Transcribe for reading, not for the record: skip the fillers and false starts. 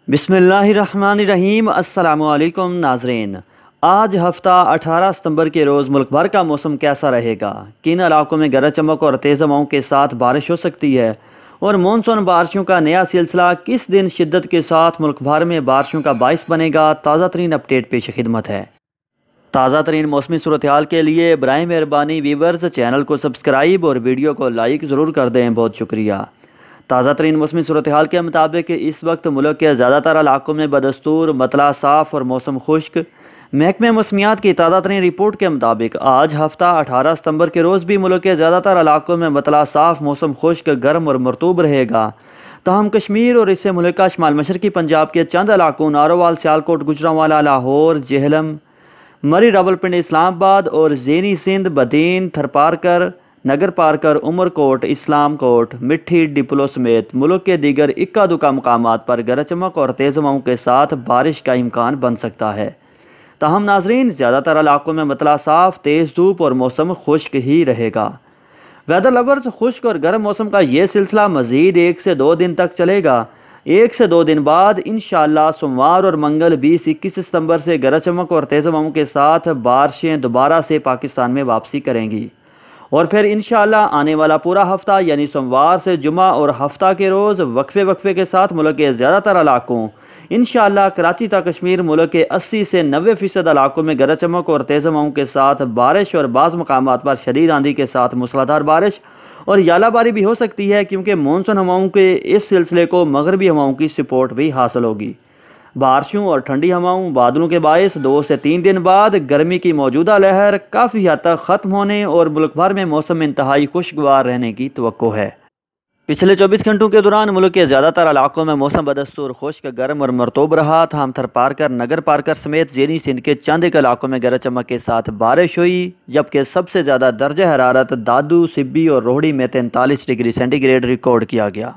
बिस्मिल्लाहिर्रहमानिर्रहीम। अस्सलामुअलैकुम नाज़रीन, आज हफ़्ता 18 सितंबर के रोज़ मुल्क भर का मौसम कैसा रहेगा, किन इलाकों में गरज चमक और तेज़ हवाओं के साथ बारिश हो सकती है और मानसून बारिशों का नया सिलसिला किस दिन शिद्दत के साथ मुल्क भर में बारिशों का बाइस बनेगा। ताज़ा तरीन अपडेट पेश खिदमत है। ताज़ा तरीन मौसमी सूरत हाल के लिए बराए मेहरबानी वीवर्स चैनल को सब्सक्राइब और वीडियो को लाइक ज़रूर कर दें, बहुत शुक्रिया। ताज़ा तरीन मौसमी सूरत हाल के मुताबिक इस वक्त मुल्क के ज़्यादातर इलाकों में बदस्तूर मतला साफ़ और मौसम खुश्क। महकमे मौसमियात की ताज़ा तरीन रिपोर्ट के मुताबिक आज हफ्ता 18 सितंबर के रोज़ भी मुल्क के ज़्यादातर इलाकों में मतला साफ़ मौसम खुश्क, गर्म और मरतूब रहेगा। तहम कश्मीर और इससे मुल्क का शुमाल मशरकी पंजाब के चंद इलाकों नारोवाल, सियालकोट, गुजरांवाला, लाहौर, जेहलम, मरी, रावलपिंडी, इस्लामाबाद और ज़ेनी सिंध, बदीन, थरपारकर, नगर पारकर, उमरकोट, इस्लाम कोट, मिट्टी, डिपलो समेत मुल्क के दीगर इक्का दुक्का मकामात पर गरज चमक और तेज़ हवाओं के साथ बारिश का इम्कान बन सकता है। ताहम नाजरीन, ज़्यादातर इलाकों में मतला साफ़, तेज़ धूप और मौसम खुश्क ही रहेगा। वेदर लवर्स, खुश्क और गर्म मौसम का ये सिलसिला मज़ीद 1 से 2 दिन तक चलेगा। 1 से 2 दिन बाद इंशाअल्लाह सोमवार और मंगल 20-21 सितंबर से गरज चमक और तेज़ हवाओं के साथ बारिशें दोबारा से पाकिस्तान में वापसी करेंगी और फिर इंशाअल्लाह आने वाला पूरा हफ्ता यानी सोमवार से जुमा और हफ्ता के रोज़ वक्फे के साथ मुल्क के ज़्यादातर इलाकों, इंशाअल्लाह कराची तक कश्मीर, मुल्क के 80 से 90% इलाकों में गरज चमक और तेज़ हवाओं के साथ बारिश और बाज़ मकामात पर शदीद आंधी के साथ मूसलाधार बारिश और यालाबारी भी हो सकती है, क्योंकि मानसून हवाओं के इस सिलसिले को मगरबी हवाओं की सपोर्ट भी हासिल होगी। बारिशों और ठंडी हवाओं, बादलों के बायस 2 से 3 दिन बाद गर्मी की मौजूदा लहर काफ़ी हद तक ख़त्म होने और मुल्क भर में मौसम इंतहाई खुशगवार रहने की तवक्को है। पिछले 24 घंटों के दौरान मुल्क के ज़्यादातर इलाकों में मौसम बदस्तूर खुश्क, गर्म और मरतूब रहा। थाम थरपारकर, नगर पारकर समेत ज़ेनी सिंध के चंद एक इलाकों में गरज चमक के साथ बारिश हुई, जबकि सबसे ज़्यादा दर्जा हरारत दादू, सिब्बी और रोहड़ी में 43 डिग्री सेंटीग्रेड रिकॉर्ड किया गया।